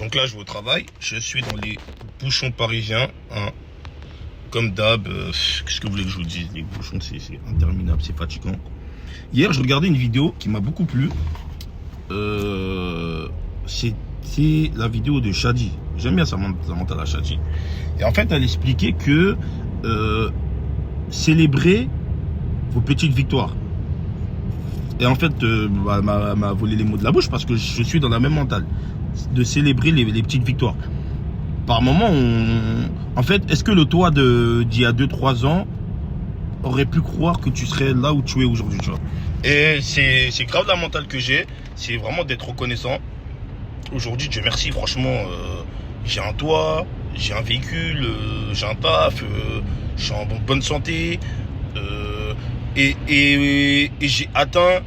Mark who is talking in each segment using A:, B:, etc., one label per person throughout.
A: Donc là, je vais au travail. Je suis dans les bouchons parisiens. Hein. Comme d'hab, qu'est-ce que vous voulez que je vous dise? Les bouchons, c'est interminable, c'est fatigant. Hier, je regardais une vidéo qui m'a beaucoup plu. C'était la vidéo de Shadi. J'aime bien sa mentale à Shadi. Et en fait, elle expliquait que célébrer vos petites victoires. Et en fait, m'a volé les mots de la bouche parce que je suis dans la même mentale de célébrer les petites victoires. Par moment, en fait, est-ce que le toi d'il y a 2-3 ans aurait pu croire que tu serais là où tu es aujourd'hui, tu vois? Et c'est grave la mentale que j'ai, c'est vraiment d'être reconnaissant. Aujourd'hui, Dieu merci, franchement, j'ai un toit, j'ai un véhicule, j'ai un taf, je suis en bonne santé, et j'ai atteint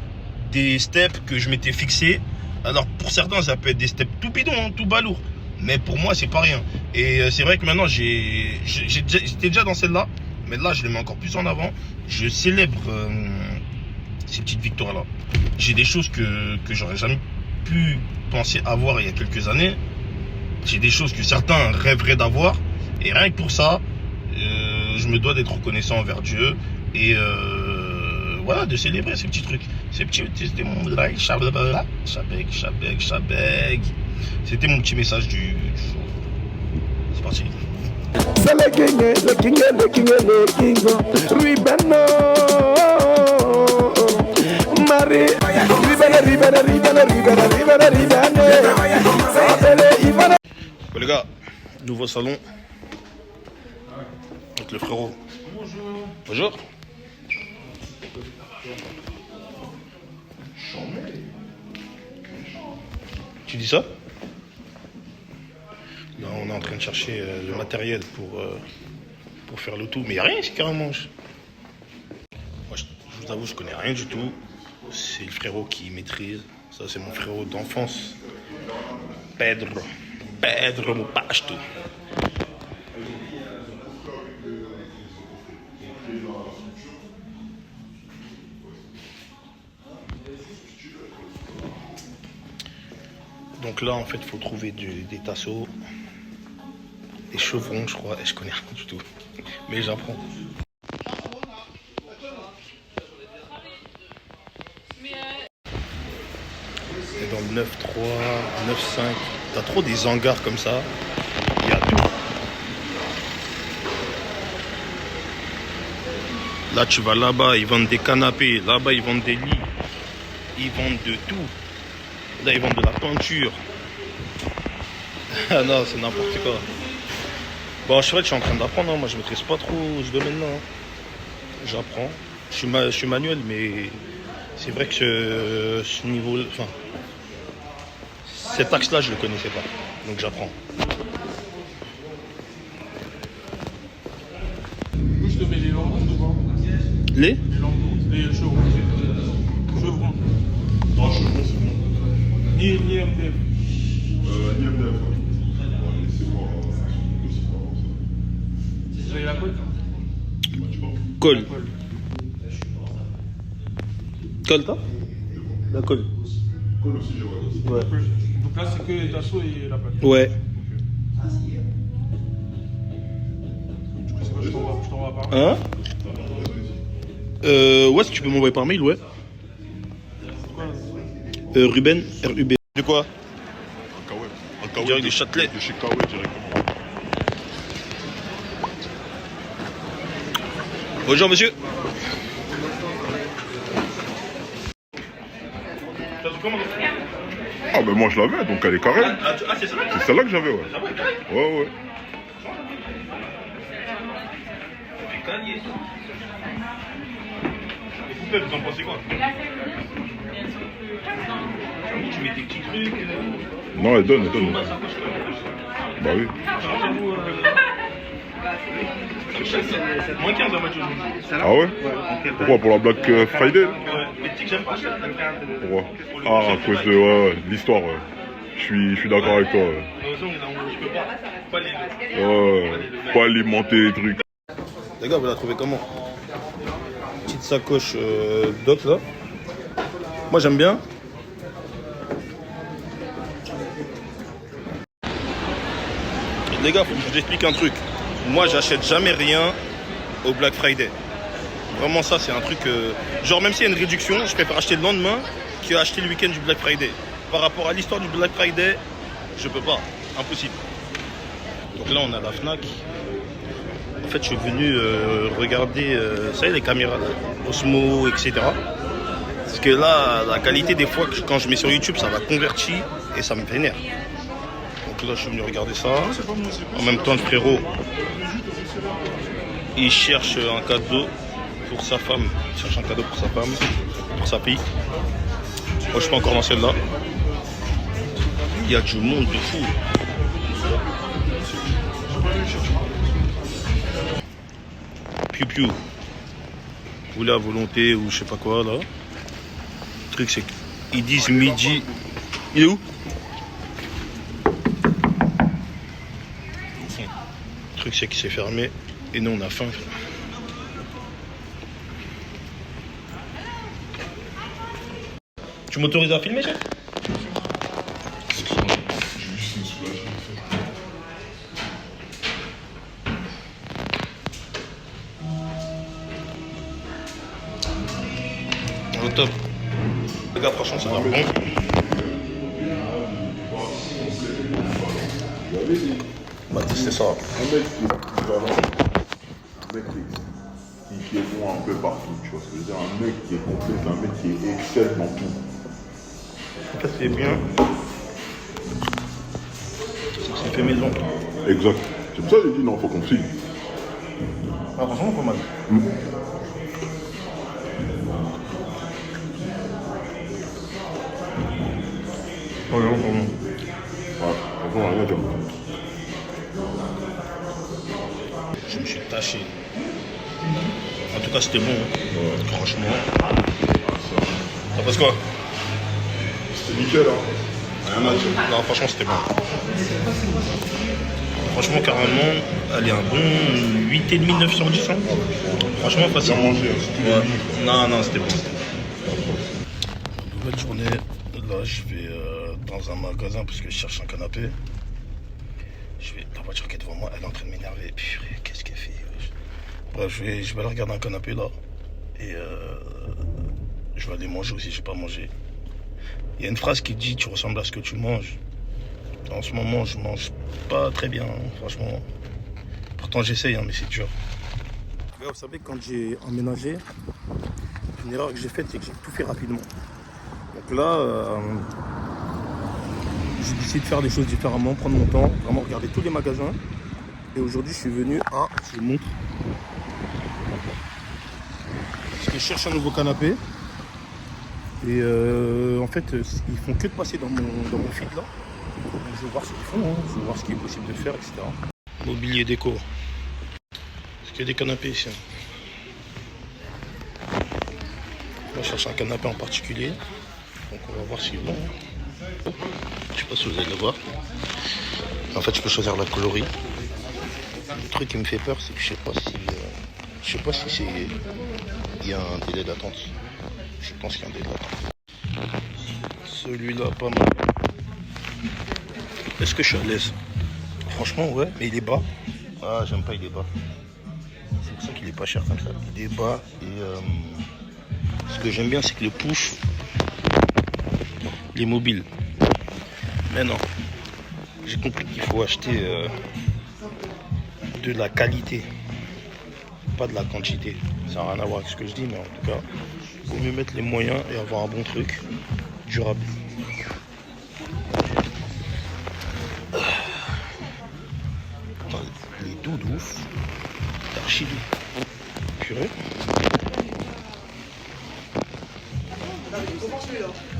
A: des steps que je m'étais fixé. Alors pour certains, ça peut être des steps tout bidons, hein, tout balourd. Mais pour moi, c'est pas rien. Et c'est vrai que maintenant, j'étais déjà dans celle-là. Mais là, je le mets encore plus en avant. Je célèbre ces petites victoires-là. J'ai des choses que j'aurais jamais pu penser avoir il y a quelques années. J'ai des choses que certains rêveraient d'avoir. Et rien que pour ça, je me dois d'être reconnaissant envers Dieu. Et voilà, de célébrer ces petits trucs. C'était mon live, Chabeg. C'était mon petit message du jour. C'est parti.
B: C'est le king, Ribeno, Marie,
A: Bon, les gars, nouveau salon. Avec le frérot.
C: Bonjour.
A: Bonjour. Tu dis ça? Là, on est en train de chercher le matériel pour faire le tout. Mais il n'y a rien ici carrément. Moi, je vous avoue, je connais rien du tout. C'est le frérot qui maîtrise. Ça, c'est mon frérot d'enfance. Pedro Mopasto. Donc là, en fait, il faut trouver des tasseaux, des chevrons, je crois. Et je connais rien du tout. Mais j'apprends. Et dans le 9-3, 9-5, t'as trop des hangars comme ça. Il y a tout. Là, tu vas là-bas, ils vendent des canapés. Là-bas, ils vendent des lits. Ils vendent de tout. Là, ils vendent de la peinture. Ah non, c'est n'importe quoi. Bon, je suis en train d'apprendre. Hein. Moi, je maîtrise pas trop ce domaine-là. Hein. J'apprends. Je suis manuel, mais c'est vrai que ce niveau, enfin, cet axe-là, je le connaissais pas. Donc, j'apprends.
C: Je te mets les lambeaux devant.
A: Les
C: Les chevrons. Chevrons.
D: Non, chevrons, c'est bon.
C: Ni MDF.
D: Ni MDF. C'est bon.
C: Vous avez la colle?
A: Colle. Colle, t'as? La colle.
D: Colle aussi, j'ai ouais.
A: Ouais.
C: Donc là, c'est que les tasseaux et la pâte.
A: Ouais.
C: Du coup, c'est quoi? Je t'envoie par mail.
A: Hein? Ouais, si tu peux m'envoyer par mail, ouais. Ruben, R-U-B. De quoi?
D: Un Kawaii.
A: Direct de Châtelet.
D: De chez Kawaii directement.
A: Bonjour, monsieur.
D: Ah, ben moi je l'avais, donc elle est carrée.
A: Ah, c'est ça?
D: C'est celle-là que j'avais, ouais. Ouais, ouais.
A: Les poupées, vous en pensez quoi? Tu mets tes petits trucs.
D: Non, elle donne. Bah oui.
A: Moins 15 en voiture.
D: Ah ouais? Pourquoi? Pour la Black Friday?
A: Mais tu sais que j'aime pas ça.
D: Pourquoi? Ah, à cause de l'histoire, ouais. Je suis d'accord avec toi, ouais.
A: Je peux pas les...
D: Ouais, pas alimenter les trucs.
A: Les gars, vous la trouvez comment? Petite sacoche Doc là. Moi j'aime bien. Les gars, faut que je vous explique un truc. Moi, j'achète jamais rien au Black Friday. Vraiment, ça, c'est un truc... genre, même s'il y a une réduction, je préfère acheter le lendemain qu'acheter le week-end du Black Friday. Par rapport à l'histoire du Black Friday, je peux pas. Impossible. Donc là, on a la Fnac. En fait, je suis venu regarder, vous savez, les caméras, là, Osmo, etc. Parce que là, la qualité, des fois, quand je mets sur YouTube, ça va convertir et ça me vénère. Donc là, je suis venu regarder ça. En même temps, le frérot, il cherche un cadeau pour sa femme. Il cherche un cadeau pour sa femme, pour sa fille. Moi, je suis pas encore dans celle-là. Il y a du monde de fou. Piu piu. Ou la volonté, ou je sais pas quoi, là. Le truc, c'est qu'ils disent midi. Il est où? Le truc, c'est qu'il s'est fermé. Et nous, on a faim. Tu m'autorises à filmer, chef? Au top. Les gars, franchement, ça va bon. On va tester ça.
D: Un mec qui est équivalent, un mec qui est bon un peu partout, tu vois ce que je veux dire, un mec qui est complet, un mec qui est excelle dans tout.
A: Ça c'est bien. Ça fait maison.
D: Exact. C'est pour ça que j'ai dit non, faut qu'on filme.
A: Ah, franchement, pas mal. Oh non, pardon.
D: Ouais, franchement, rien à dire.
A: Je me suis taché. En tout cas, c'était bon. Ouais. Franchement. T'en penses quoi?
D: C'était nickel, hein.
A: Rien à dire. Non, franchement, c'était bon. Franchement, carrément, elle est un bon 8,5, 9 sur 10. Hein. Franchement, facile.
D: Bien mangé, hein.
A: Ouais. Non, c'était bon. Nouvelle journée. Là, je vais dans un magasin parce que je cherche un canapé. La voiture qui est devant moi, elle est en train de m'énerver. Purée, qu'est-ce qu'elle fait? Bref, je vais aller regarder un canapé là. Et je vais aller manger aussi, je n'ai pas mangé. Il y a une phrase qui dit: tu ressembles à ce que tu manges. En ce moment, je mange pas très bien, hein, franchement. Pourtant, j'essaye, hein, mais c'est dur. Vous savez, quand j'ai emménagé, une erreur que j'ai faite, c'est que j'ai tout fait rapidement. Donc là, j'ai décidé de faire des choses différemment, prendre mon temps, vraiment regarder tous les magasins. Et aujourd'hui, je suis venu à, je vous montre, parce que je cherche un nouveau canapé. Et en fait, ils font que de passer dans mon feed là. Donc je vais voir ce qu'ils font, hein. Je vais voir ce qui est possible de faire, etc. Mobilier déco. Est-ce qu'il y a des canapés ici? Moi, je cherche un canapé en particulier. Donc on va voir s'il est bon. Je sais pas si vous allez le voir. En fait, je peux choisir la coloris. Le truc qui me fait peur, c'est que je sais pas si c'est... Il y a un délai d'attente. Je pense qu'il y a un délai d'attente. Celui-là, pas mal. Est-ce que je suis à l'aise? Franchement, ouais, mais il est bas. Ah, j'aime pas, il est bas. C'est pour ça qu'il est pas cher comme ça. Il est bas et ce que j'aime bien, c'est que le push, il est mobile. Mais non, j'ai compris qu'il faut acheter de la qualité, pas de la quantité. Ça n'a rien à voir avec ce que je dis, mais en tout cas, il vaut mieux mettre les moyens et avoir un bon truc durable. Il est doux de ouf. Archi doux. Purée.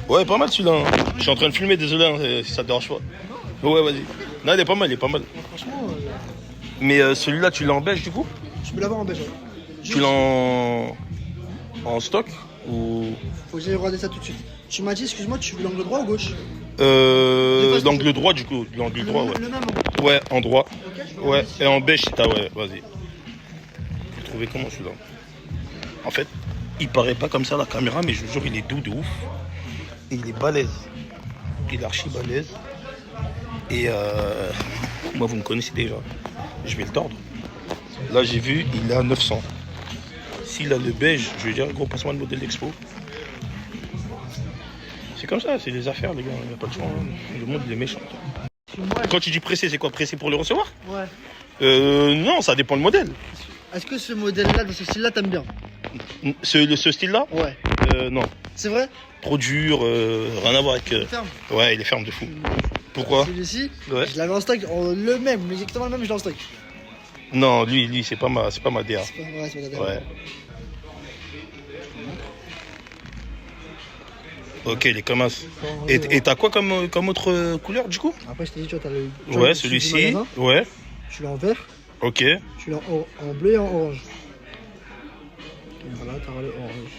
A: Ouais, pas mal celui-là. Hein. Je suis en train de filmer, désolé hein, si ça te dérange pas. Ouais, vas-y. Non, il est pas mal,
E: Franchement,
A: Mais celui-là, tu l'as en beige du coup?
E: je peux l'avoir en beige.
A: Tu l'as en stock ou...
E: Faut que j'aille regarder ça tout de suite. Tu m'as dit, excuse-moi, tu veux l'angle droit ou gauche?
A: L'angle droit du coup. L'angle droit, ouais.
E: Le même angle.
A: Ouais, en droit.
E: Ok,
A: Ouais, et en beige, c'est ta, ouais, vas-y. Vous trouvez comment celui-là? En fait, il paraît pas comme ça à la caméra, mais je vous jure, il est doux de ouf. Et il est balèze. Il est archi balèze. Et Moi, vous me connaissez déjà. Je vais le tordre. Là, j'ai vu, il est à 900. S'il a le beige, je vais dire, gros, passe-moi le modèle d'expo. C'est comme ça, c'est des affaires, les gars. Il n'y a pas de choix. Hein. Le monde, il est méchant. Quand tu dis pressé, c'est quoi? Pressé pour le recevoir?
E: Ouais.
A: Non, ça dépend le modèle.
E: Est-ce que ce modèle-là, dans ce style-là, t'aimes bien?
A: Ce style-là?
E: Ouais.
A: Non.
E: C'est vrai?
A: Trop dur, rien à voir avec...
E: Ferme.
A: Ouais, il est ferme de fou. Pourquoi?
E: Celui-ci,
A: Ouais.
E: je l'avais en stock, le même, exactement le même, je l'ai en stock.
A: Non, lui, c'est pas ma DA.
E: C'est pas, ouais, c'est pas la
A: Ouais. Ok, les Kamas. Et t'as quoi comme autre couleur du coup?
E: Après, je t'ai dit, tu vois, t'as le.
A: Ouais, celui-ci. Ouais.
E: Tu l'as en vert,
A: Ok.
E: tu l'as en bleu et en orange. Voilà, t'as le orange.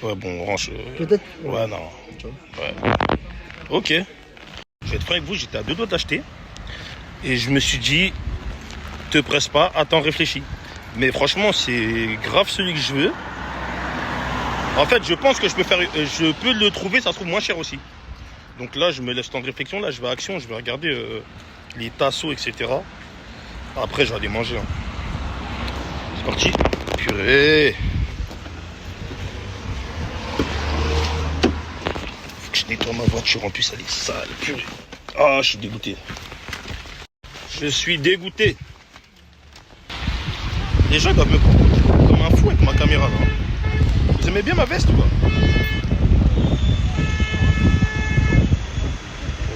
A: Ouais, bon, orange.
E: Peut-être.
A: Ouais, non.
E: Tu vois.
A: Ouais. Ok. Je vais être franc avec vous, j'étais à 2 doigts d'acheter. Et je me suis dit, te presse pas, attends, réfléchis. Mais franchement, c'est grave celui que je veux. En fait, je pense que je peux le trouver, ça se trouve moins cher aussi. Donc là, je me laisse temps de réflexion. Là, je vais à Action, je vais regarder les tasseaux, etc. Après, je vais aller manger. Hein. C'est parti. Purée. Faut que je nettoie ma voiture. En plus, elle est sale. Purée. Ah, je suis dégoûté. Je suis dégoûté. Les gens doivent me prendre comme un fou avec ma caméra là. Vous aimez bien ma veste ou pas?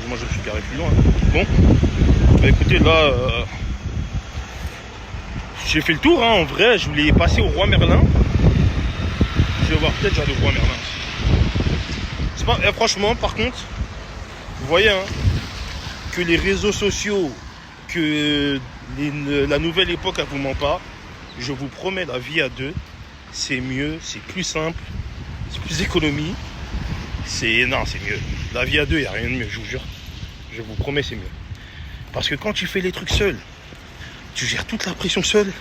A: Moi je me suis garé plus loin. Bon, bah écoutez là, j'ai fait le tour hein, en vrai. Je voulais passer au Roi Merlin. Je vais voir peut-être j'allais au Roi Merlin. C'est pas, franchement par contre, vous voyez hein, que les réseaux sociaux, que la nouvelle époque elle vous ment pas. Je vous promets la vie à deux. C'est mieux, c'est plus simple, c'est plus économie. Non, c'est mieux. La vie à deux, il n'y a rien de mieux, je vous jure. Je vous promets, c'est mieux. Parce que quand tu fais les trucs seul, tu gères toute la pression seul.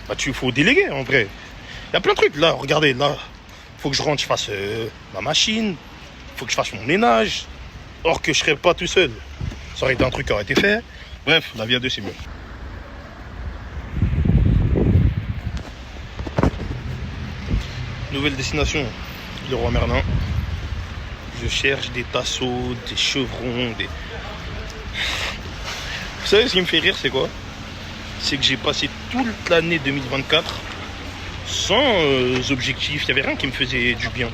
A: Bah, faut déléguer en vrai. Il y a plein de trucs. Là, regardez, là, faut que je rentre, je fasse ma machine. Faut que je fasse mon ménage. Or que je serais pas tout seul. Ça aurait été un truc qui aurait été fait. Bref, la vie à deux, c'est mieux. Nouvelle destination, le Roi Merlin. Je cherche des tasseaux, des chevrons, des... Vous savez ce qui me fait rire, c'est quoi? C'est que j'ai passé toute l'année 2024 sans objectif. Il n'y avait rien qui me faisait du bien.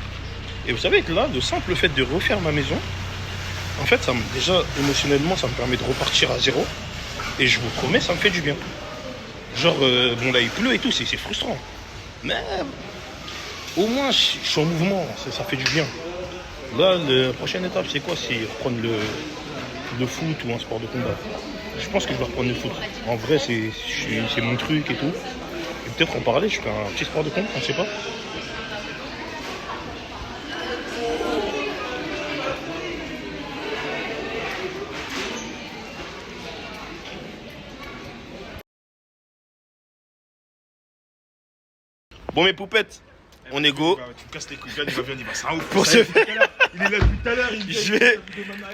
A: Et vous savez que là, le simple fait de refaire ma maison, en fait, déjà émotionnellement, ça me permet de repartir à zéro. Et je vous promets, ça me fait du bien. Genre, bon là, il pleut et tout, c'est frustrant. Mais... au moins, je suis en mouvement, ça fait du bien. Là, la prochaine étape, c'est quoi? C'est reprendre le foot ou un sport de combat. Je pense que je vais reprendre le foot. En vrai, c'est mon truc et tout. Et peut-être en parler, je fais un petit sport de combat, on ne sait pas. Bon, mes poupettes. On est go.
C: Tu me casses les couilles, il va venir, il va ça ouf.
A: Pour ce faire.
C: Il est là depuis tout à l'heure.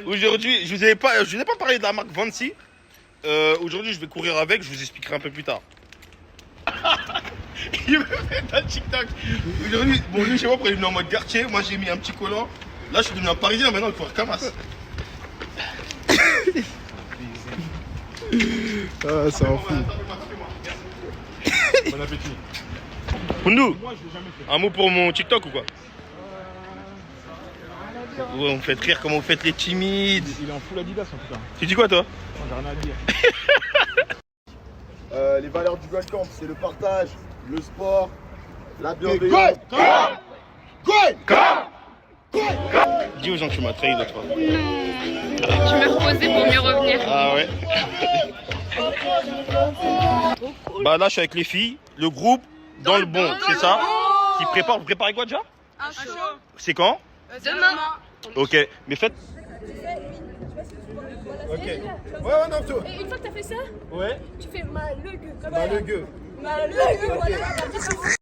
A: Aujourd'hui, je vous ai pas parlé de la marque Vancy. Aujourd'hui, je vais courir avec, je vous expliquerai un peu plus tard. Il me fait un TikTok. Aujourd'hui, bon, lui, je sais pas pourquoi il est venu en mode quartier. Moi, j'ai mis un petit collant. Là, je suis devenu un Parisien, maintenant, il faut faire camasse.
B: Ah, ça en fout.
C: Bon appétit.
A: Poundou, un mot pour mon TikTok ou quoi? Ouais, on fait rire comment vous faites les timides.
C: Il est en full Adidas en tout cas.
A: Tu dis quoi, toi?
C: J'ai rien à dire.
D: Les valeurs du Welcome, c'est le partage, le sport, la bienveillance.
A: Dis aux gens que tu m'as trahi l'autre fois.
F: Je me reposais pour mieux revenir.
A: Ah ouais. Bah là, je suis avec les filles, le groupe dans le bon, c'est ça? Qui prépare, vous préparez quoi déjà?
F: Un show.
A: C'est quand?
F: Demain.
A: Ok, mais faites.
B: Ok. Ouais, non, tout.
G: Et une fois que t'as fait ça,
B: Ouais.
G: tu fais mal le gueux.
B: Bah, le gueux.
G: Mal le gueux, voilà.